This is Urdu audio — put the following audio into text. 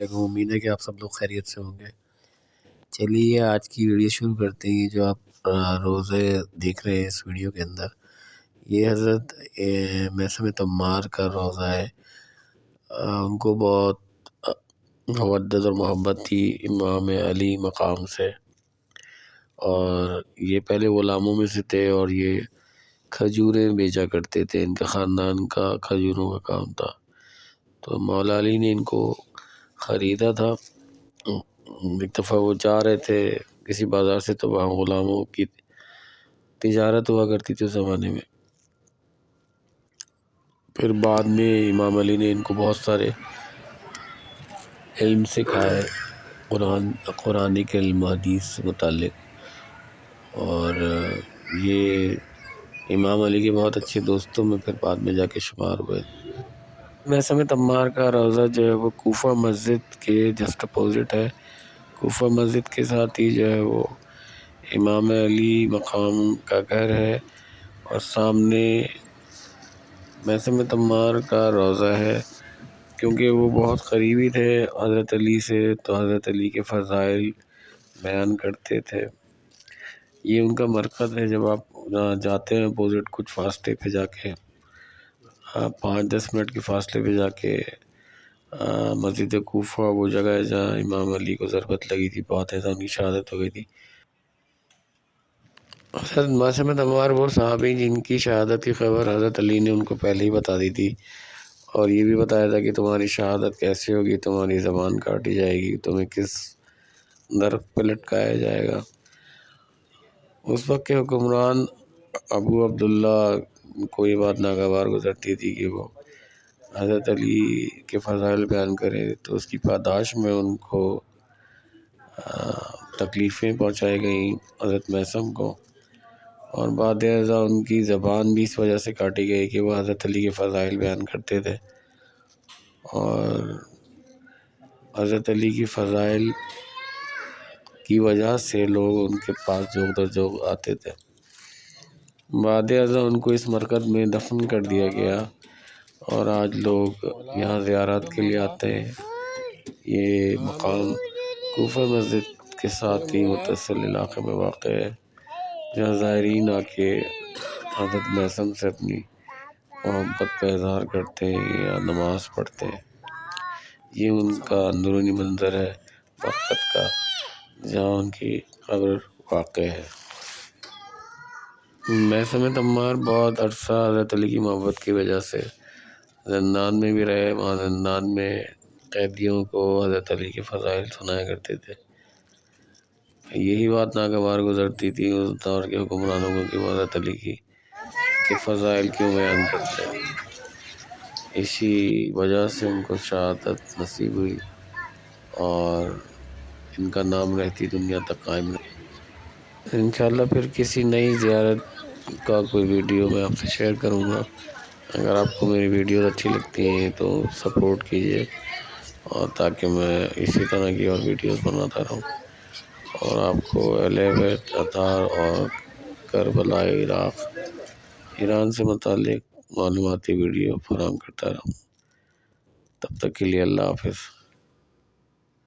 امید ہے کہ آپ سب لوگ خیریت سے ہوں گے۔ چلیے آج کی ویڈیو شروع کرتے ہیں۔ جو آپ روزے دیکھ رہے ہیں اس ویڈیو کے اندر، یہ حضرت میثم تمار کا روزہ ہے۔ ان کو بہت مودت اور محبت تھی امام علی مقام سے، اور یہ پہلے غلاموں میں سے تھے اور یہ کھجوریں بیچا کرتے تھے۔ ان کا خاندان کا کھجوروں کا کام تھا، تو مولا علی نے ان کو خریدا تھا۔ ایک دفعہ وہ جا رہے تھے کسی بازار سے، تو وہاں غلاموں کی تجارت ہوا کرتی تھی اس زمانے میں۔ پھر بعد میں امام علی نے ان کو بہت سارے علم سکھائے، قرآنی کے علم، حدیث سے متعلق، اور یہ امام علی کے بہت اچھے دوستوں میں پھر بعد میں جا کے شمار ہوئے۔ میثم تمار کا روزہ جو ہے وہ کوفہ مسجد کے جسٹ اپوزٹ ہے۔ کوفہ مسجد کے ساتھ ہی جو ہے وہ امام علی مقام کا گھر ہے، اور سامنے میثم تمار کا روزہ ہے۔ کیونکہ وہ بہت قریبی تھے حضرت علی سے، تو حضرت علی کے فضائل بیان کرتے تھے۔ یہ ان کا مرکز ہے۔ جب آپ جاتے ہیں اپوزٹ کچھ فاصلے پہ جا کے، 5-10 منٹ کے فاصلے پہ جا کے، مسجد کوفہ وہ جگہ ہے جہاں امام علی کو ضربت لگی تھی، بہت ایسا ان کی شہادت ہو گئی تھی۔ حضرت میثم تمار وہ صحابی جن کی شہادت کی خبر حضرت علی نے ان کو پہلے ہی بتا دی تھی، اور یہ بھی بتایا تھا کہ تمہاری شہادت کیسے ہوگی، تمہاری زبان کاٹی جائے گی، تمہیں کس درخت پہ لٹکایا جائے گا۔ اس وقت کے حکمران ابو عبداللہ کو یہ بات ناگوار گزرتی تھی کہ وہ حضرت علی کے فضائل بیان کرے، تو اس کی پاداش میں ان کو تکلیفیں پہنچائی گئیں حضرت میثم کو، اور بعد ازاں ان کی زبان بھی اس وجہ سے کاٹی گئی کہ وہ حضرت علی کے فضائل بیان کرتے تھے، اور حضرت علی کی فضائل کی وجہ سے لوگ ان کے پاس جوگ در جوگ آتے تھے۔ بعد ازاں ان کو اس مرکز میں دفن کر دیا گیا، اور آج لوگ یہاں زیارت کے لیے آتے ہیں۔ یہ مقام کوفہ مسجد کے ساتھ ہی متصل علاقے میں واقع ہے، جہاں زائرین آ کے حضرت میثم سے اپنی محبت کا اظہار کرتے ہیں یا نماز پڑھتے ہیں۔ یہ ان کا اندرونی منظر ہے مقصد کا، جہاں ان کی قبر واقع ہے۔ میثم تمار بہت عرصہ حضرت علی کی محبت کی وجہ سے زندان میں بھی رہے۔ وہاں زندان میں قیدیوں کو حضرت علی کے فضائل سنایا کرتے تھے۔ یہی بات ناگوار گزرتی تھی اس دور کے حکمرانوں کو کہ وہ حضرت علی کے فضائل کیوں بیان کرتے ہیں۔ اسی وجہ سے ان کو شہادت نصیب ہوئی، اور ان کا نام رہتی دنیا تک قائم رہا۔ انشاءاللہ پھر کسی نئی زیارت کا کوئی ویڈیو میں آپ سے شیئر کروں گا۔ اگر آپ کو میری ویڈیوز اچھی لگتی ہیں تو سپورٹ کیجیے، اور تاکہ میں اسی طرح کی اور ویڈیوز بناتا رہوں، اور آپ کو اہل بیت اطہار اور کربلا عراق ایران سے متعلق معلوماتی ویڈیو فراہم کرتا رہوں۔ تب تک کے لیے اللہ حافظ۔